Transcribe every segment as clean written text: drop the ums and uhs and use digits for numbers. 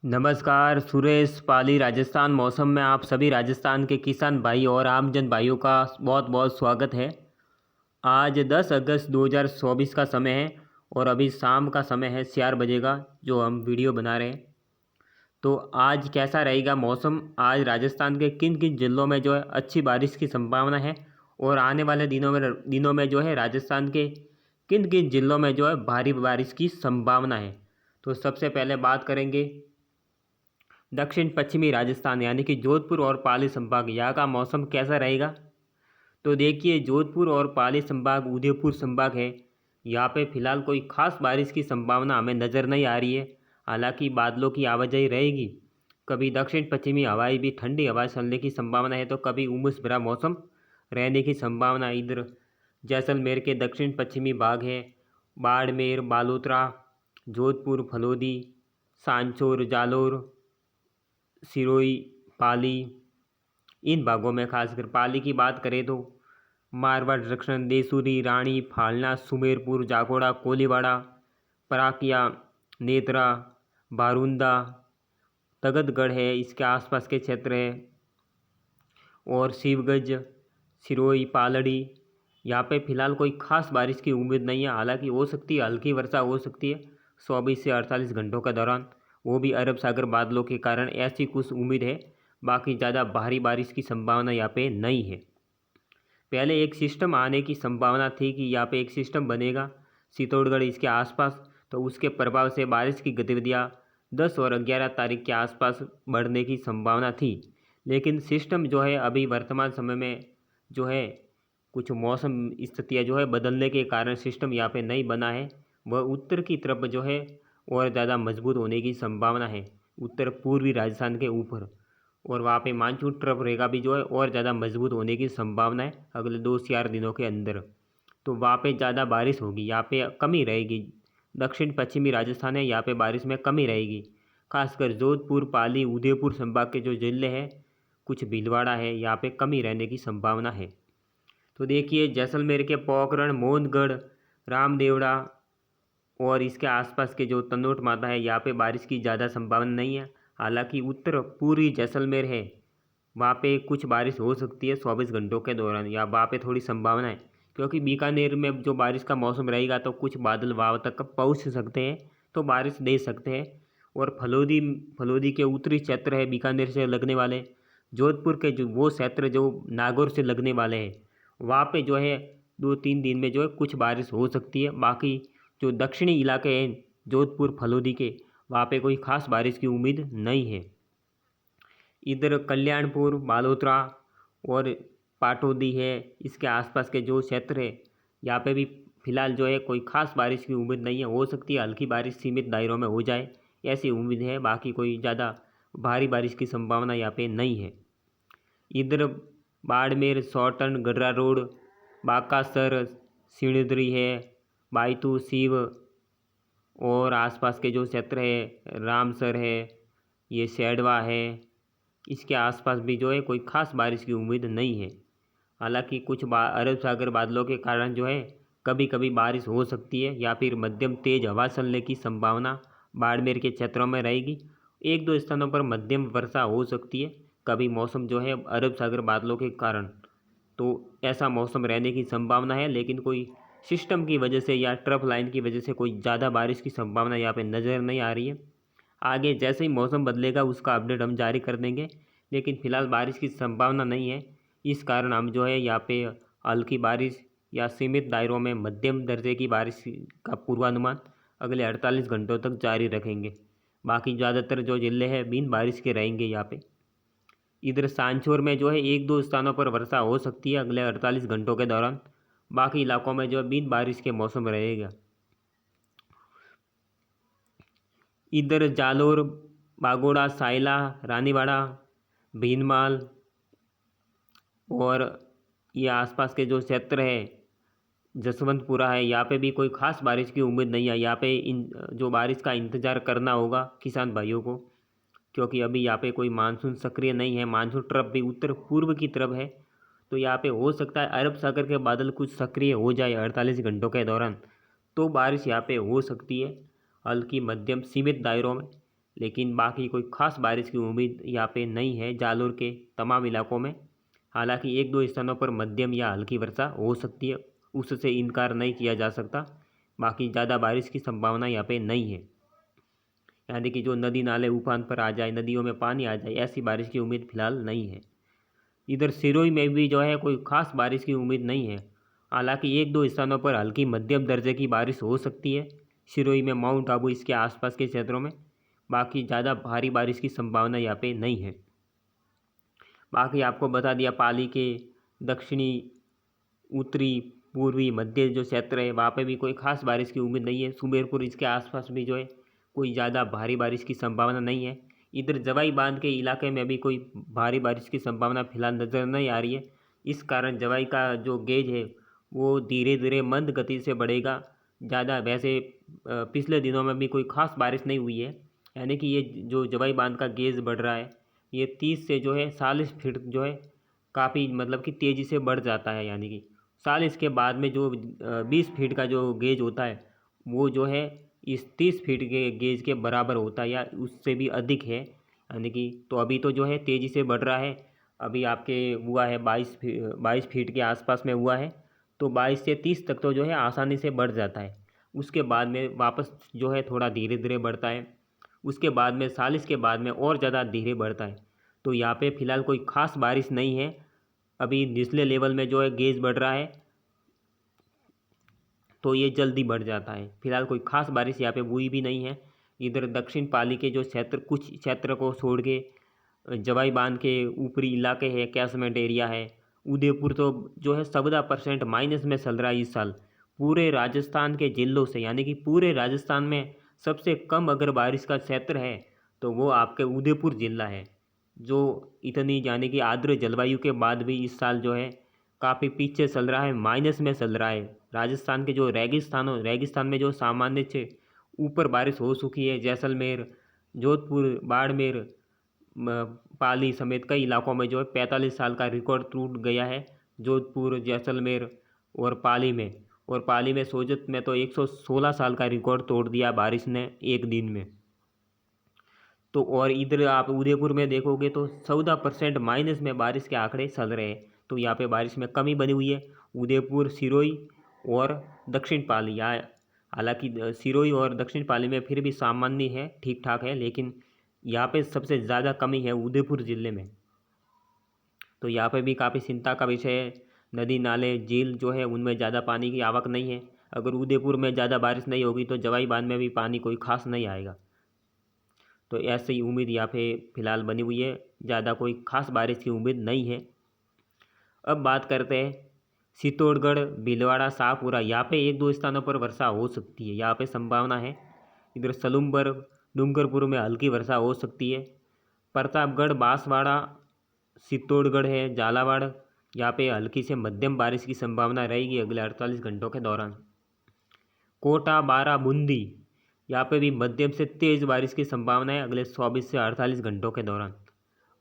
नमस्कार। सुरेश पाली राजस्थान मौसम में आप सभी राजस्थान के किसान भाई और आमजन भाइयों का बहुत बहुत स्वागत है। आज 10 अगस्त 2024 का समय है और अभी शाम का समय है 4 बजे का जो हम वीडियो बना रहे हैं। तो आज कैसा रहेगा मौसम, आज राजस्थान के किन किन ज़िलों में जो है अच्छी बारिश की संभावना है और आने वाले दिनों में जो है राजस्थान के किन किन ज़िलों में जो है भारी बारिश की संभावना है। तो सबसे पहले बात करेंगे दक्षिण पश्चिमी राजस्थान यानी कि जोधपुर और पाली संभाग, यहाँ का मौसम कैसा रहेगा। तो देखिए, जोधपुर और पाली संभाग उदयपुर संभाग है, यहाँ पे फिलहाल कोई खास बारिश की संभावना हमें नज़र नहीं आ रही है। हालांकि बादलों की आवाजाही रहेगी, कभी दक्षिण पश्चिमी हवाएं भी ठंडी हवाएं चलने की संभावना है, तो कभी उमस भरा मौसम रहने की संभावना। इधर जैसलमेर के दक्षिण पश्चिमी भाग है, बाड़मेर, बालोतरा, जोधपुर, फलोदी, सांचौर, जालोर, सिरोही, पाली, इन भागों में खासकर पाली की बात करें तो मारवाड़, दक्षिण देसूरी, रानी, फालना, सुमेरपुर, जागोड़ा, कोलीवाड़ा, पराकिया, नेत्रा, बारूंदा, तगतगढ़ है, इसके आसपास के क्षेत्र है, और शिवगंज, सिरोही, पालड़ी, यहाँ पे फिलहाल कोई खास बारिश की उम्मीद नहीं है। हालांकि हो सकती है, हल्की वर्षा हो सकती है 24 से 48 घंटों के दौरान, वो भी अरब सागर बादलों के कारण, ऐसी कुछ उम्मीद है। बाकी ज़्यादा भारी बारिश की संभावना यहाँ पे नहीं है। पहले एक सिस्टम आने की संभावना थी कि यहाँ पे एक सिस्टम बनेगा चित्तौड़गढ़ इसके आसपास, तो उसके प्रभाव से बारिश की गतिविधियाँ 10 और 11 तारीख के आसपास बढ़ने की संभावना थी। लेकिन सिस्टम जो है अभी वर्तमान समय में जो है कुछ मौसम स्थितियाँ जो है बदलने के कारण सिस्टम यहाँ पे नहीं बना है। वह उत्तर की तरफ जो है और ज़्यादा मजबूत होने की संभावना है, उत्तर पूर्वी राजस्थान के ऊपर, और वहाँ पे मानसून ट्रफ रेखा भी जो है और ज़्यादा मजबूत होने की संभावना है अगले 2 से 4 दिनों के अंदर। तो वहाँ पे ज़्यादा बारिश होगी, यहाँ पे कमी रहेगी। दक्षिण पश्चिमी राजस्थान है, यहाँ पे बारिश में कमी रहेगी। खासकर जोधपुर, पाली, उदयपुर संभाग के जो ज़िले हैं, कुछ भीलवाड़ा है, यहाँ पे कमी रहने की संभावना है। तो देखिए, जैसलमेर के पोखरण, मोहनगढ़, रामदेवड़ा और इसके आसपास के जो तनोट माता है, यहाँ पे बारिश की ज़्यादा संभावना नहीं है। हालांकि उत्तर पूर्वी जैसलमेर है, वहाँ पे कुछ बारिश हो सकती है 24 घंटों के दौरान, या वहाँ पे थोड़ी संभावना है। क्योंकि बीकानेर में जो बारिश का मौसम रहेगा तो कुछ बादल वहाँ तक पहुँच सकते हैं, तो बारिश दे सकते हैं। और फलोदी फलोदी के उत्तरी क्षेत्र है बीकानेर से लगने वाले, जोधपुर के जो वो क्षेत्र जो नागौर से लगने वाले हैं, वहाँ पे जो है 2-3 दिन में जो है कुछ बारिश हो सकती है। बाकी जो दक्षिणी इलाके हैं जोधपुर, फलोदी के, वहाँ पे कोई खास बारिश की उम्मीद नहीं है। इधर कल्याणपुर, बालोतरा और पाटौदी है, इसके आसपास के जो क्षेत्र है, यहाँ पे भी फिलहाल जो है कोई खास बारिश की उम्मीद नहीं है। हो सकती है हल्की बारिश सीमित दायरों में हो जाए, ऐसी उम्मीद है। बाकी कोई ज़्यादा भारी बारिश की संभावना यहाँ पे नहीं है। इधर बाड़मेर, सौटन, गडरा रोड, बाकासर, सिणधरी है, बायतू, सीव और आसपास के जो क्षेत्र है, रामसर है, ये सैडवा है, इसके आसपास भी जो है कोई खास बारिश की उम्मीद नहीं है। हालांकि कुछ अरब सागर बादलों के कारण जो है कभी कभी बारिश हो सकती है, या फिर मध्यम तेज हवा चलने की संभावना बाड़मेर के क्षेत्रों में रहेगी। 1-2 स्थानों पर मध्यम वर्षा हो सकती है कभी, मौसम जो है अरब सागर बादलों के कारण, तो ऐसा मौसम रहने की संभावना है। लेकिन कोई सिस्टम की वजह से या ट्रफ लाइन की वजह से कोई ज़्यादा बारिश की संभावना यहाँ पे नज़र नहीं आ रही है। आगे जैसे ही मौसम बदलेगा उसका अपडेट हम जारी कर देंगे, लेकिन फ़िलहाल बारिश की संभावना नहीं है। इस कारण हम जो है यहाँ पे हल्की बारिश या सीमित दायरों में मध्यम दर्जे की बारिश का पूर्वानुमान अगले 48 घंटों तक जारी रखेंगे। बाकी ज़्यादातर जो ज़िले हैं बिन बारिश के रहेंगे यहाँ पे। इधर सांचौर में जो है 1-2 स्थानों पर वर्षा हो सकती है अगले 48 घंटों के दौरान। बाकी इलाकों में जो है बिन बारिश के मौसम रहेगा। इधर जालोर, बागोड़ा, सायला, रानीवाड़ा, भीनमाल और ये आसपास के जो क्षेत्र है, जसवंतपुरा है, यहाँ पे भी कोई खास बारिश की उम्मीद नहीं है। यहाँ पे इन जो बारिश का इंतज़ार करना होगा किसान भाइयों को, क्योंकि अभी यहाँ पे कोई मानसून सक्रिय नहीं है। मानसून ट्रफ भी उत्तर पूर्व की तरफ है, तो यहाँ पे हो सकता है अरब सागर के बादल कुछ सक्रिय हो जाए 48 घंटों के दौरान, तो बारिश यहाँ पे हो सकती है हल्की मध्यम सीमित दायरों में। लेकिन बाकी कोई ख़ास बारिश की उम्मीद यहाँ पे नहीं है जालोर के तमाम इलाकों में। हालांकि एक दो स्थानों पर मध्यम या हल्की वर्षा हो सकती है, उससे इनकार नहीं किया जा सकता। बाकी ज़्यादा बारिश की संभावना यहाँ पे नहीं है, यानी कि जो नदी नाले उफान पर आ जाए, नदियों में पानी आ जाए, ऐसी बारिश की उम्मीद फ़िलहाल नहीं है। इधर सिरोही में भी जो है कोई ख़ास बारिश की उम्मीद नहीं है। हालांकि एक दो स्थानों पर हल्की मध्यम दर्जे की बारिश हो सकती है सिरोही में, माउंट आबू इसके आसपास के क्षेत्रों में। बाकी ज़्यादा भारी बारिश की संभावना यहाँ पे नहीं है। बाकी आपको बता दिया पाली के दक्षिणी, उत्तरी, पूर्वी, मध्य जो क्षेत्र है वहाँ पे भी कोई ख़ास बारिश की उम्मीद नहीं है। सुमेरपुर इसके आसपास भी जो है कोई ज़्यादा भारी बारिश की संभावना नहीं है। इधर जवाई बांध के इलाके में भी कोई भारी बारिश की संभावना फिलहाल नज़र नहीं आ रही है। इस कारण जवाई का जो गेज है वो धीरे धीरे मंद गति से बढ़ेगा। ज़्यादा वैसे पिछले दिनों में भी कोई ख़ास बारिश नहीं हुई है, यानी कि ये जो जवाई बांध का गेज बढ़ रहा है ये 30 से जो है 40 फीट जो है काफ़ी मतलब कि तेज़ी से बढ़ जाता है। यानी कि 40 के बाद में जो 20 फीट का जो गेज होता है वो जो है इस 30 फीट के गेज के बराबर होता है या उससे भी अधिक है। यानी कि तो अभी तो जो है तेज़ी से बढ़ रहा है। अभी आपके हुआ है 22 फीट के आसपास में हुआ है, तो 22 से 30 तक तो जो है आसानी से बढ़ जाता है। उसके बाद में वापस जो है थोड़ा धीरे धीरे बढ़ता है। उसके बाद में 40 के बाद में और ज़्यादा धीरे बढ़ता है। तो यहाँ पे फ़िलहाल कोई ख़ास बारिश नहीं है। अभी निचले लेवल में जो है गेज बढ़ रहा है तो ये जल्दी बढ़ जाता है। फिलहाल कोई ख़ास बारिश यहाँ पे हुई भी नहीं है। इधर दक्षिण पाली के जो क्षेत्र, कुछ क्षेत्र को छोड़ के जवाई बांध के ऊपरी इलाके है, कैचमेंट एरिया है, उदयपुर तो जो है 14% माइनस में चल रहा है इस साल। पूरे राजस्थान के जिलों से, यानी कि पूरे राजस्थान में सबसे कम अगर बारिश का क्षेत्र है तो वो आपके उदयपुर जिला है, जो इतनी यानी कि आर्द्र जलवायु के बाद भी इस साल जो है काफ़ी पीछे चल रहा है, माइनस में चल रहा है। राजस्थान के जो रेगिस्तान में जो सामान्य से ऊपर बारिश हो चुकी है, जैसलमेर, जोधपुर, बाड़मेर, पाली समेत कई इलाकों में जो है 45 साल का रिकॉर्ड टूट गया है। जोधपुर, जैसलमेर और पाली में, सोजत में तो 116 साल का रिकॉर्ड तोड़ दिया बारिश ने एक दिन में। तो और इधर आप उदयपुर में देखोगे तो 14% माइनस में बारिश के आंकड़े चल रहे हैं। तो यहाँ पे बारिश में कमी बनी हुई है उदयपुर, सिरोही और दक्षिण पाली। यहाँ हालांकि सिरोही और दक्षिण पाली में फिर भी सामान्य है, ठीक ठाक है, लेकिन यहाँ पे सबसे ज़्यादा कमी है उदयपुर ज़िले में। तो यहाँ पे भी काफ़ी चिंता का विषय है। नदी नाले झील जो है उनमें ज़्यादा पानी की आवक नहीं है। अगर उदयपुर में ज़्यादा बारिश नहीं होगी तो जवाई बांध में भी पानी कोई खास नहीं आएगा। तो ऐसे ही उम्मीद यहाँ पे फ़िलहाल बनी हुई है, ज़्यादा कोई खास बारिश की उम्मीद नहीं है। अब बात करते हैं चित्तौड़गढ़, भीलवाड़ा, शाहपुरा। यहाँ पे एक दो स्थानों पर वर्षा हो सकती है, यहाँ पे संभावना है। इधर सलूम्बर, डूंगरपुर में हल्की वर्षा हो सकती है। प्रतापगढ़, बांसवाड़ा, चित्तौड़गढ़ है, झालावाड़, यहाँ पे हल्की से मध्यम बारिश की संभावना रहेगी अगले 48 घंटों के दौरान। कोटा, बारा, बूंदी, यहाँ पे भी मध्यम से तेज़ बारिश की संभावना है अगले 24 से 48 घंटों के दौरान।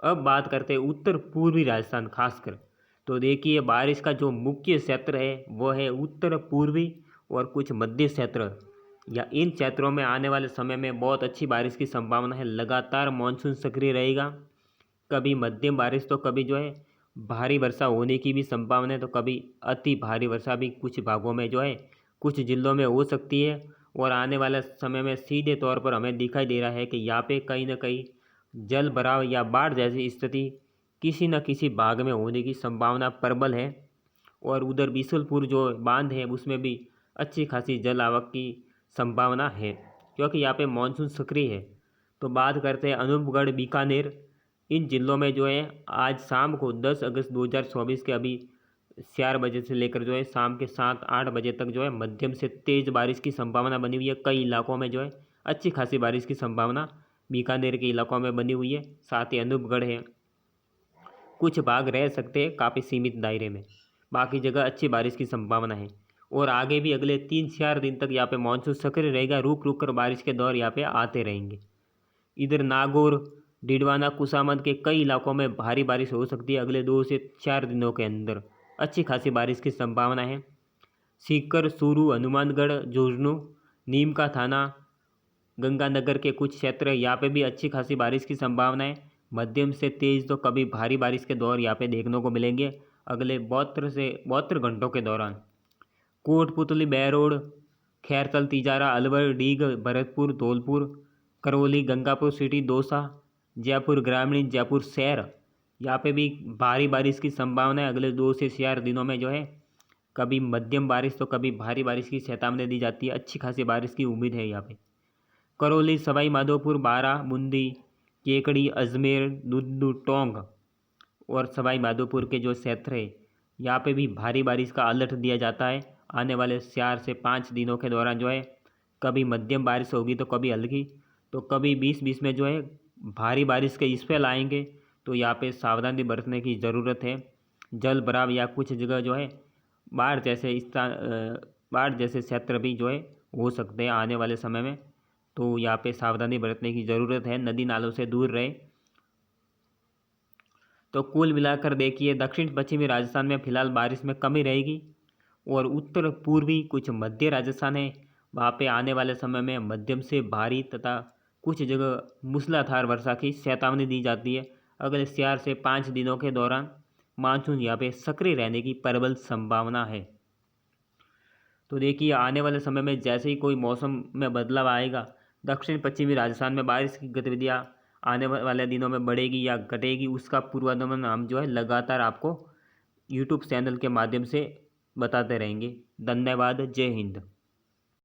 अब बात करते हैं उत्तर पूर्वी राजस्थान खासकर। तो देखिए बारिश का जो मुख्य क्षेत्र है वो है उत्तर पूर्वी और कुछ मध्य क्षेत्र। या इन क्षेत्रों में आने वाले समय में बहुत अच्छी बारिश की संभावना है। लगातार मानसून सक्रिय रहेगा, कभी मध्यम बारिश तो कभी जो है भारी वर्षा होने की भी संभावना है, तो कभी अति भारी वर्षा भी कुछ भागों में जो है कुछ जिलों में हो सकती है। और आने वाले समय में सीधे तौर पर हमें दिखाई दे रहा है कि यहाँ पे कहीं ना कहीं जल भराव या बाढ़ जैसी स्थिति किसी न किसी भाग में होने की संभावना प्रबल है। और उधर बिशुलपुर जो बांध है उसमें भी अच्छी खासी जल आवक की संभावना है, क्योंकि यहाँ पे मानसून सक्रिय है। तो बात करते हैं अनूपगढ़, बीकानेर, इन जिलों में जो है आज शाम को 10 अगस्त 2024 के अभी 4 बजे से लेकर जो है शाम के 7-8 बजे तक जो है मध्यम से तेज़ बारिश की संभावना बनी हुई है। कई इलाकों में जो है अच्छी खासी बारिश की संभावना बीकानेर के इलाकों में बनी हुई है। साथ ही अनूपगढ़ है, कुछ भाग रह सकते हैं काफ़ी सीमित दायरे में, बाकी जगह अच्छी बारिश की संभावना है। और आगे भी अगले 3-4 दिन तक यहाँ पे मानसून सक्रिय रहेगा, रुक रुक कर बारिश के दौर यहाँ पे आते रहेंगे। इधर नागौर, डिडवाना, कुसामत के कई इलाकों में भारी बारिश हो सकती है अगले 2 से 4 दिनों के अंदर, अच्छी खासी बारिश की संभावना है। सीकर, चूरू, हनुमानगढ़, झुंझुनू, नीम का थाना, गंगानगर के कुछ क्षेत्र यहाँ पे भी अच्छी खासी बारिश की संभावना है। मध्यम से तेज़ तो कभी भारी बारिश के दौर यहाँ पे देखने को मिलेंगे अगले 72 घंटों के दौरान। कोटपुतली, बहरोड, खैरतल, तिजारा, अलवर, डीग, भरतपुर, धौलपुर, करौली, गंगापुर सिटी, दौसा, जयपुर ग्रामीण, जयपुर शहर, यहाँ पे भी भारी बारिश की संभावना है। अगले 2 से 4 दिनों में जो है कभी मध्यम बारिश तो कभी भारी बारिश की चेतावनी दी जाती है। अच्छी खासी बारिश की उम्मीद है यहाँ पे। करौली, सवाई माधोपुर, बाराबूंदी, केकड़ी, अजमेर, दुद्दू, टोंक और सवाई माधोपुर के जो क्षेत्र है यहाँ पे भी भारी बारिश का अलर्ट दिया जाता है। आने वाले 4 से 5 दिनों के दौरान जो है कभी मध्यम बारिश होगी तो कभी हल्की, तो कभी 20-20 में जो है भारी बारिश के स्पेल आएंगे। तो यहाँ पे सावधानी बरतने की ज़रूरत है। जल भराव या कुछ जगह जो है बाढ़ जैसे क्षेत्र भी जो है हो सकते हैं आने वाले समय में। तो यहाँ पे सावधानी बरतने की ज़रूरत है, नदी नालों से दूर रहे। तो कुल मिलाकर देखिए दक्षिण पश्चिमी राजस्थान में फ़िलहाल बारिश में कमी रहेगी और उत्तर पूर्वी कुछ मध्य राजस्थान है वहाँ पे आने वाले समय में मध्यम से भारी तथा कुछ जगह मूसलाधार वर्षा की चेतावनी दी जाती है। अगले 4 से 5 दिनों के दौरान मानसून यहाँ पे सक्रिय रहने की प्रबल संभावना है। तो देखिए आने वाले समय में जैसे ही कोई मौसम में बदलाव आएगा दक्षिण पश्चिमी राजस्थान में बारिश की गतिविधियाँ आने वाले दिनों में बढ़ेगी या घटेगी उसका पूर्वानुमान हम जो है लगातार आपको यूट्यूब चैनल के माध्यम से बताते रहेंगे। धन्यवाद। जय हिंद।